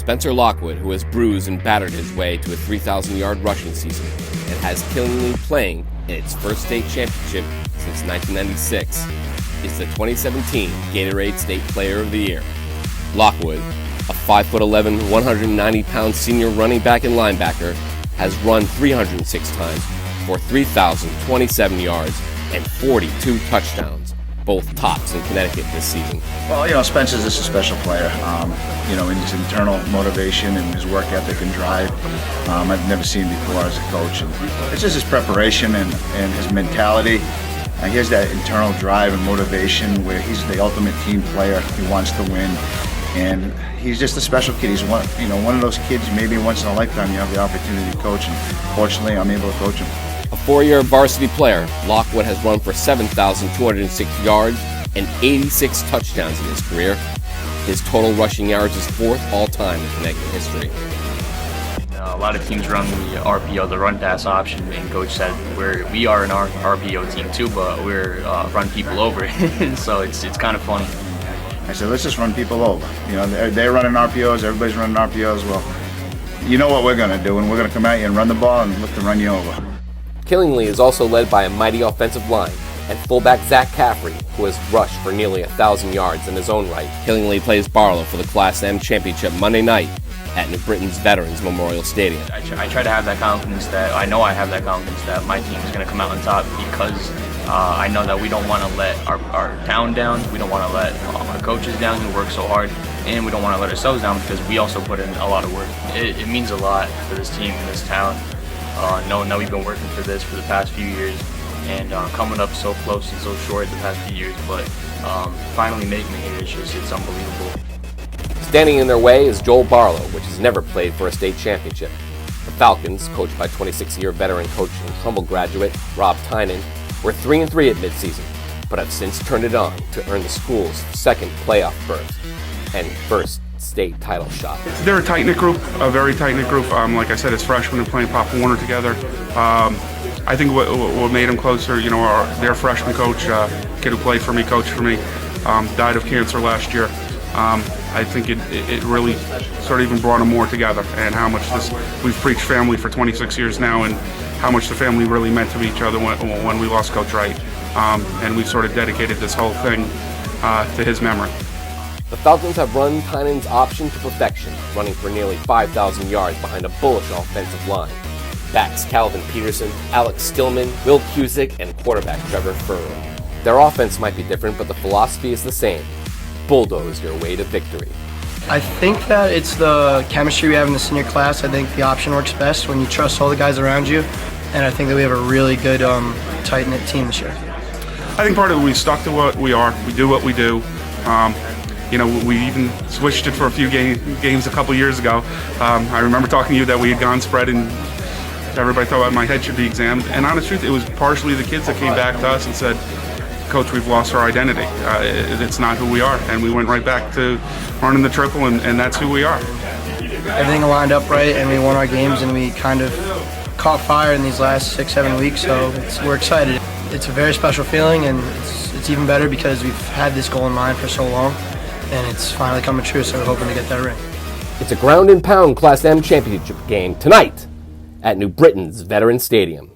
Spencer Lockwood, who has bruised and battered his way to a 3,000-yard rushing season and has Killingly playing in its first state championship since 1996, is the 2017 Gatorade State Player of the Year. Lockwood, a 5'11", 190-pound senior running back and linebacker, has run 306 times for 3,027 yards and 42 touchdowns, both tops in Connecticut this season. Well, Spencer's just a special player. In his internal motivation and his work ethic and drive, I've never seen before as a coach. And it's just his preparation and his mentality. He has that internal drive and motivation where he's the ultimate team player. He wants to win, and he's just a special kid. He's one of those kids maybe once in a lifetime you have the opportunity to coach, and fortunately I'm able to coach him. A four-year varsity player, Lockwood has run for 7,206 yards and 86 touchdowns in his career. His total rushing yards is fourth all-time in Connecticut history. A lot of teams run the RPO, the run-pass option, and Coach said we are an RPO team too, but we're run people over, so it's kind of funny. I said, let's just run people over. They're running RPOs, everybody's running RPOs. Well, you know what we're going to do, and we're going to come at you and run the ball and look to run you over. Killingly is also led by a mighty offensive line and fullback Zach Caffrey, who has rushed for nearly 1,000 yards in his own right. Killingly plays Barlow for the Class M Championship Monday night at New Britain's Veterans Memorial Stadium. I try to have that confidence that I know I have that confidence that my team is going to come out on top, because I know that we don't want to let our town down. We don't want to let our coaches down who work so hard, and we don't want to let ourselves down because we also put in a lot of work. It means a lot for this team and this town, knowing that we've been working for this for the past few years and coming up so close and so short the past few years, but finally making it here, it's unbelievable. Standing in their way is Joel Barlow, which has never played for a state championship. The Falcons, coached by 26-year veteran coach and Trumbull graduate Rob Tynan, were 3-3 at midseason, but have since turned it on to earn the school's second playoff berth and first state title shot. They're a tight-knit group, a very tight-knit group. Like I said, as freshmen and playing Pop Warner together. I think what made them closer, their freshman coach, kid who played for me, coached for me, died of cancer last year. I think it really sort of even brought them more together, and how much we've preached family for 26 years now, and how much the family really meant to each other when we lost Coach Wright. And we sort of dedicated this whole thing to his memory. The Falcons have run Tynan's option to perfection, running for nearly 5,000 yards behind a bullish offensive line. Backs Calvin Peterson, Alex Stillman, Will Cusick, and quarterback Trevor Furrow. Their offense might be different, but the philosophy is the same. Bulldoze your way to victory. I think that it's the chemistry we have in the senior class. I think the option works best when you trust all the guys around you, and I think that we have a really good, tight-knit team this year. I think part of it, we stuck to what we are. We do what we do. We even switched it for a few games a couple years ago. I remember talking to you that we had gone spread, and everybody thought my head should be examined. And honest truth, it was partially the kids that came back to us and said, Coach, we've lost our identity. It's not who we are. And we went right back to running the triple, and that's who we are. Everything lined up right, and we won our games, and we kind of caught fire in these last 6-7 weeks, so we're excited. It's a very special feeling, and it's even better because we've had this goal in mind for so long, and it's finally coming true, so we're hoping to get that ring. It's a ground and pound Class M championship game tonight at New Britain's Veterans Stadium.